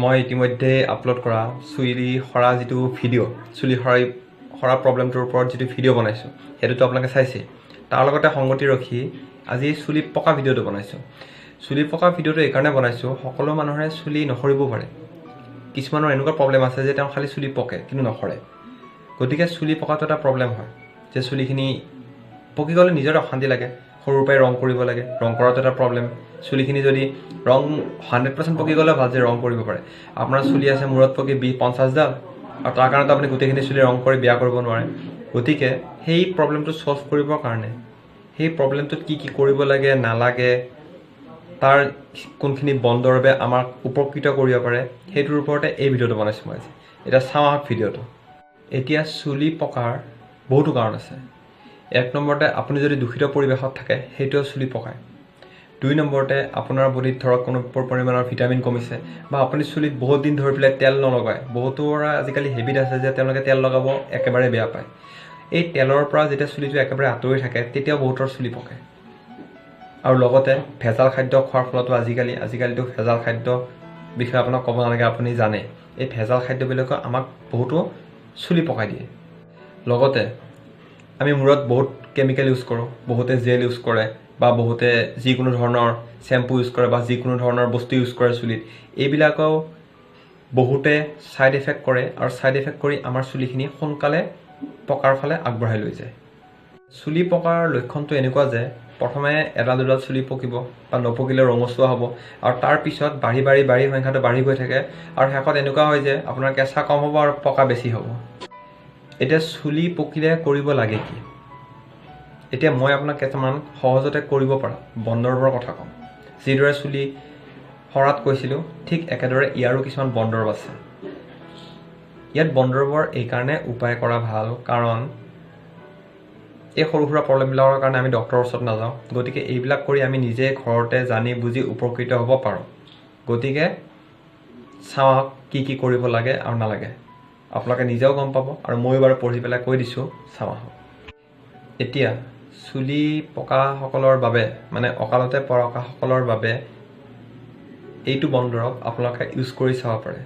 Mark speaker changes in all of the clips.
Speaker 1: মই ইতিমধ্যে আপলোড কৰা চুলি সৰা যেটো ভিডিও চুলি সৰা প্ৰবলেমটোৰ ওপৰত যেটো ভিডিও বনাইছো হেতুটো আপোনালোকে চাইছে তাৰ লগতে সংগতি ৰখি আজি চুলি পকা ভিডিওটো বনাইছো চুলি পকা ভিডিওটো এই কাৰণে বনাইছো সকলো মানুহৰে চুলি নখৰিব পাৰে কিছুমানৰ এনেকুৱা প্ৰবলেম আছে যে তেওঁ খালি চুলি পকে কিন্তু নখৰে গতিকে চুলি পকাটো এটা প্ৰবলেম হয় যে চুলিখিনি পকি গলে নিজৰ অশান্তি লাগে সৰুৰ পৰাই ৰং কৰিব লাগে ৰং কৰাটো এটা প্ৰবলেম চুলিখিনি যদি ৰং 100% পকি গলে ভাল যে ৰং কৰিব পাৰে আপোনাৰ চুলি আছে মূৰত পকি 50 ডাল আৰু তাৰ কাৰণে আপুনি গোটেইখিনি চুলি ৰং কৰি বিয়া কৰিব নোৱাৰে গতিকে সেই প্ৰবলেমটো সলভ কৰিবৰ কাৰণে সেই প্ৰবলেমটোত কি কি কৰিব লাগে নালাগে তাৰ কোনখিনি বন্দৰবে আমাৰ উপকৃত কৰিব পাৰে হেতুৰ ওপৰতে এই ভিডিওটো বনাইছো মই এটা চাওক ভিডিওটো এতিয়া চুলি পকাৰ বহুতো কাৰণ আছে এক নম্বৰতে আপুনি যদি দূষিত পৰিবেশত থাকে হেতু চুলি পকায় দুই নম্বৰতে আপোনাৰ বডিত ধৰক কোনো পৰিমাণৰ ভিটামিন কমিছে বা আপুনি চুলিত বহুত দিন ধৰি পেলাই তেল নলগায় বহুতৰা আজিকালি হেবিট আছে যে তেওঁলোকে তেল লগাব একেবাৰে বেয়া পায় এই তেলৰ পৰা যেতিয়া চুলিটো একেবাৰে আঁতৰি থাকে তেতিয়া বহুতৰ চুলি পকে আৰু লগতে ভেজাল খাদ্য খোৱাৰ ফলতো আজিকালিটো ভেজাল খাদ্য বিষয়ে আপোনাক ক'ব নালাগে আপুনি জানে এই ভেজাল খাদ্যবিলাকে আমাক বহুতো চুলি পকাই দিয়ে লগতে আমি মূৰত বহুত কেমিকেল ইউজ কৰোঁ বহুতে জেল ইউজ কৰে বা বহুতে যিকোনো ধৰণৰ শ্যাম্পু ইউজ কৰে বা যিকোনো ধৰণৰ বস্তু ইউজ কৰে চুলিত এইবিলাকও বহুতে সাইড এফেক্ট কৰে আৰু সাইড এফেক্ট কৰি আমাৰ চুলিখিনি সোনকালে পকাৰ ফালে আগবঢ়াই লৈ যায় চুলি পকাৰ লক্ষণটো এনেকুৱা যে প্ৰথমে এডাল দুডাল চুলি পকিব বা নপকিলে ৰঙচুৱা হ'ব আৰু তাৰ পিছত বাঢ়ি সংখ্যাটো বাঢ়ি গৈ থাকে আৰু শেষত এনেকুৱা হয় যে আপোনাৰ কেঁচা কম হ'ব আৰু পকা বেছি হ'ব এতিয়া চুলি পকিলে কৰিব লাগে কি এতিয়া মই আপোনাক কেইটামান সহজতে কৰিব পৰা বন্দৰবৰ কথা কম যিদৰে চুলি সৰাত কৈছিলো ঠিক একেদৰে ইয়াৰো কিছুমান বন্দৰব আছে ইয়াত বন্দৰবৰ এই কাৰণে উপায় কৰা ভাল কাৰণ এই সৰু সৰু প্ৰবলেমবিলাকৰ কাৰণে আমি ডক্টৰৰ ওচৰত নাযাওঁ গতিকে এইবিলাক কৰি আমি নিজে ঘৰতে জানি বুজি উপকৃত হ'ব পাৰোঁ গতিকে চাওক কি কি কৰিব লাগে আৰু নালাগে আপোনালোকে নিজেও গম পাব আৰু মই বাৰু পঢ়ি পেলাই কৈ দিছোঁ চাওক এতিয়া চুলি পকাসকলৰ বাবে মানে অকালতে পকাসকলৰ বাবে এইটো বন্দৰব আপোনালোকে ইউজ কৰি চাব পাৰে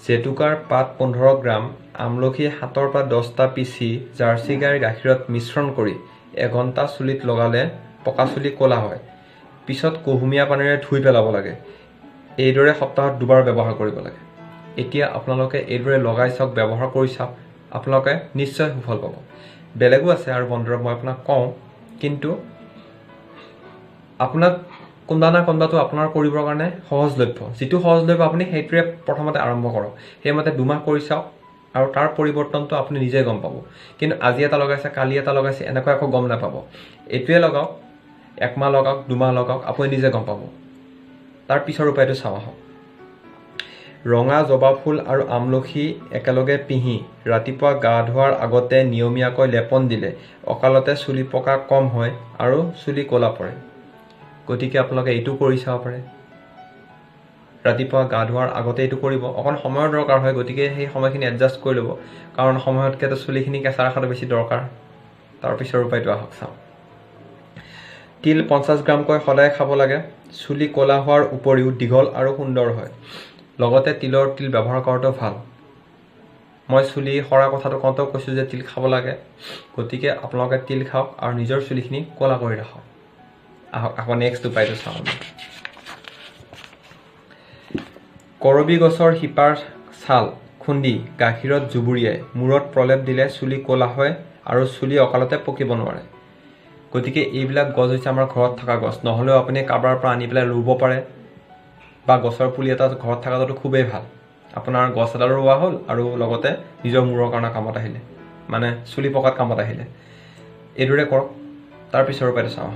Speaker 1: জেতুকাৰ পাত 15 গ্ৰাম আমলখি 7 পৰা 10টা পিচি জাৰ্চি গাইৰ গাখীৰত মিশ্ৰণ কৰি এঘণ্টা চুলিত লগালে পকা চুলি ক'লা হয় পিছত কুহুমীয়া পানীৰে ধুই পেলাব লাগে এইদৰে সপ্তাহত দুবাৰ ব্যৱহাৰ কৰিব লাগে এতিয়া আপোনালোকে এইদৰে লগাই চাওক ব্যৱহাৰ কৰি চাওক আপোনালোকে নিশ্চয় সুফল পাব বেলেগো আছে আৰু বন্দৰব মই আপোনাক কওঁ কিন্তু আপোনাক কোনবাটো আপোনাৰ কৰিবৰ কাৰণে সহজলভ্য যেটো সহজলভ্য আপুনি হেইটোৰে প্ৰথমতে আৰম্ভ কৰক হেইমতে দুমাহ কৰি চাওক আৰু তাৰ পৰিৱৰ্তনটো আপুনি নিজে গম পাব কিন্তু আজি এটা লগাইছে কালি এটা লগাইছে এনেকৈ একো গম নাপাব এটোৱে লগাওক একমাহ লগাওক দুমাহ লগাওক আপুনি নিজে গম পাব তাৰ পিছৰ উপায়টো চাওক ৰঙা জবা ফুল আৰু আমলখি একেলগে পিহি ৰাতিপুৱা গা ধোৱাৰ আগতে নিয়মীয়াকৈ লেপন দিলে অকালতে চুলি পকা কম হয় আৰু চুলি ক'লা পৰে গতিকে আপোনালোকে এইটো কৰি চাব পাৰে ৰাতিপুৱা গা ধোৱাৰ আগতে এইটো কৰিব অকণ সময়ৰ দৰকাৰ হয় গতিকে সেই সময়খিনি এডজাষ্ট কৰি ল'ব কাৰণ সময়তকৈ তো চুলিখিনি কেঁচা ৰাখাটো বেছি দৰকাৰ তাৰ পিছৰ উপায়টো আহক চাওঁ তিল 50 গ্ৰামকৈ সদায় খাব লাগে চুলি ক'লা হোৱাৰ উপৰিও দীঘল আৰু সুন্দৰ হয় লগতে তিল ব্যৱহাৰ কৰাটো ভাল মই চুলি সৰা কথাটো কওঁতেও কৈছোঁ যে তিল খাব লাগে গতিকে আপোনালোকে তিল খাওক আৰু নিজৰ চুলিখিনি ক'লা কৰি ৰাখক আকৌ নেক্সট উপায়টো চাওঁ কৰবি গছৰ শিপাৰ ছাল খুন্দি গাখীৰত জুবুৰিয়াই মূৰত প্ৰলেপ দিলে চুলি ক'লা হয় আৰু চুলি অকালতে পকিব নোৱাৰে গতিকে এইবিলাক গছ হৈছে আমাৰ ঘৰত থকা গছ নহ'লেও আপুনি কাৰোবাৰ পৰা আনি পেলাই ৰুব পাৰে বা গছৰ পুলি এটা ঘৰত থকাটো খুবেই ভাল আপোনাৰ গছ এডাল ৰোৱা হ'ল আৰু লগতে নিজৰ মূৰৰ কাৰণে কামত আহিলে মানে চুলি পকাত কামত আহিলে এইদৰে কৰক তাৰ পিছৰ উপায়টো চাওঁ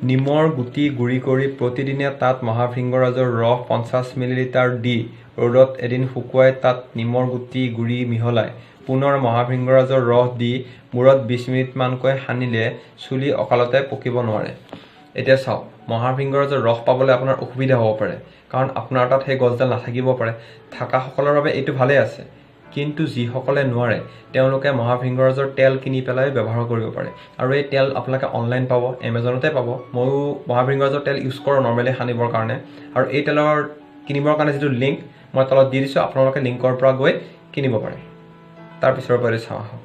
Speaker 1: নিমৰ গুটি গুৰি কৰি প্ৰতিদিনে তাত মহাভৃংগৰাজৰ ৰস 50 মিলিলিটাৰ দি ৰ'দত এদিন শুকুৱাই তাত নিমৰ গুটি গুৰি মিহলাই পুনৰ মহাভৃংগৰাজৰ ৰস দি মূৰত 20 মিনিটমানকৈ সানিলে চুলি অকালতে পকিব নোৱাৰে এতিয়া চাওক মহাভৃংগৰাজৰ ৰস পাবলৈ আপোনাৰ অসুবিধা হ'ব পাৰে কাৰণ আপোনাৰ তাত সেই গছডাল নাথাকিব পাৰে থাকাসকলৰ বাবে এইটো ভালে আছে কিন্তু যিসকলে নোৱাৰে তেওঁলোকে মহাভৃংগৰাজৰ তেল কিনি পেলাই ব্যৱহাৰ কৰিব পাৰে আৰু এই তেল আপোনালোকে অনলাইন পাব এমাজনতে পাব ময়ো মহাভৃংগৰাজৰ তেল ইউজ কৰোঁ নৰ্মেলি সানিবৰ কাৰণে আৰু এই তেলৰ কিনিবৰ কাৰণে যিটো লিংক মই তলত দি দিছোঁ আপোনালোকে লিংকৰ পৰা গৈ কিনিব পাৰে তাৰ পিছৰ পৰা চাওঁ আহক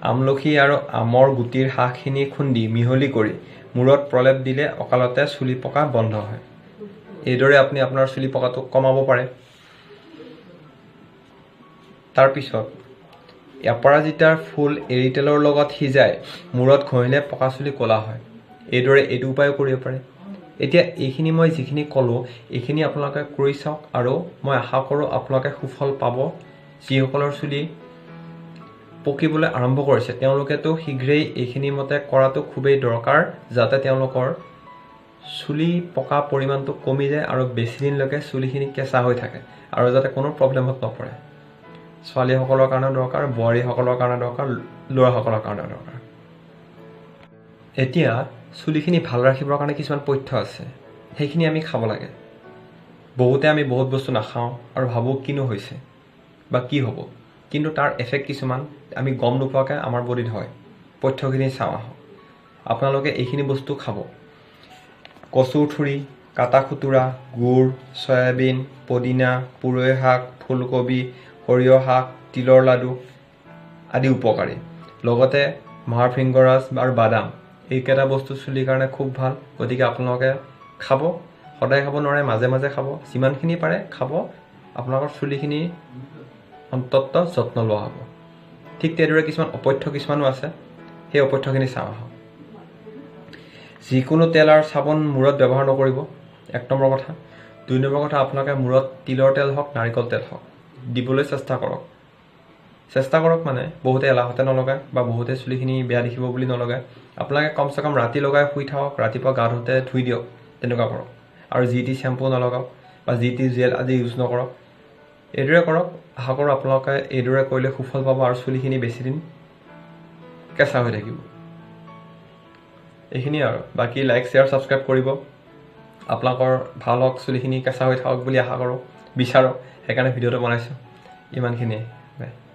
Speaker 1: আমলখি আৰু আমৰ গুটিৰ শাকখিনি খুন্দি মিহলি কৰি মূৰত প্ৰলেপ দিলে অকালতে চুলি পকা বন্ধ হয় এইদৰে আপুনি আপোনাৰ চুলি পকাটো কমাব পাৰে তাৰ পিছত অপৰাজিতাৰ ফুল এৰিতেলৰ লগত সিজাই মূৰত ঘঁহিলে পকা চুলি ক'লা হয় এইদৰে এইটো উপায় কৰিব পাৰে এতিয়া এইখিনি মই যিখিনি ক'লো এইখিনি আপোনালোকে কৰি চাওক আৰু মই আশা কৰোঁ আপোনালোকে সুফল পাব যিসকলৰ চুলি পকিবলৈ আৰম্ভ কৰিছে তেওঁলোকেতো শীঘ্ৰেই এইখিনি মতে কৰাটো খুবেই দৰকাৰ যাতে তেওঁলোকৰ চুলি পকা পৰিমাণটো কমি যায় আৰু বেছি দিনলৈকে চুলিখিনি কেঁচা হৈ থাকে আৰু যাতে কোনো প্ৰব্লেমত নপৰে ছোৱালীসকলৰ কাৰণে দৰকাৰ বোৱাৰীসকলৰ কাৰণে দৰকাৰ ল'ৰাসকলৰ কাৰণে দৰকাৰ এতিয়া চুলিখিনি ভাল ৰাখিবৰ কাৰণে কিছুমান পথ্য আছে সেইখিনি আমি খাব লাগে বহুতে আমি বহুত বস্তু নাখাওঁ আৰু ভাবোঁ কিনো হৈছে বা কি হ'ব কিন্তু তাৰ এফেক্ট কিছুমান আমি গম নোপোৱাকৈ আমাৰ বডিত হয় পথ্যখিনি চাওঁ আহক আপোনালোকে এইখিনি বস্তু খাব কচুৰ ঠুৰি কাটা খুতুৰা গুড় সয়াবিন পদিনা পুৰৈ শাক ফুলকবি সৰিয়হ শাক তিলৰ লাডু আদি উপকাৰী লগতে মহাভৃংগৰাজ আৰু বাদাম এইকেইটা বস্তু চুলিৰ কাৰণে খুব ভাল গতিকে আপোনালোকে খাব সদায় খাব নোৱাৰে মাজে মাজে খাব যিমানখিনি পাৰে খাব আপোনালোকৰ চুলিখিনি অন্তত যত্ন লোৱা হ'ব ঠিক তেনেদৰে কিছুমান অপথ্য কিছুমানো আছে সেই অপথ্যখিনি চাওঁ আহক যিকোনো তেল আৰু চাবোন মূৰত ব্যৱহাৰ নকৰিব 1 নম্বৰ কথা 2 নম্বৰ কথা আপোনালোকে মূৰত তিলৰ তেল হওক নাৰিকল তেল হওক দিবলৈ চেষ্টা কৰক মানে বহুতে এলাহতে নলগায় বা বহুতে চুলিখিনি বেয়া দেখিব বুলি নলগায় আপোনালোকে কমচে কম ৰাতি লগাই শুই থাকক ৰাতিপুৱা গা ধুতে ধুই দিয়ক তেনেকুৱা কৰক আৰু যি টি শ্বেম্পু নলগাওক বা যি টি জেল আদি ইউজ নকৰক এইদৰে কৰক আশা কৰোঁ আপোনালোকে এইদৰে কৰিলে সুফল পাব আৰু চুলিখিনি বেছি দিন কেঁচা হৈ থাকিব এইখিনি আৰু বাকী লাইক শ্বেয়াৰ ছাবস্ক্ৰাইব কৰিব আপোনালোকৰ ভাল হওক চুলিখিনি কেঁচা হৈ থাকক বুলি আশা কৰোঁ বিচাৰক সেইকাৰণে ভিডিঅ'টো বনাইছোঁ ইমানখিনিয়ে বাই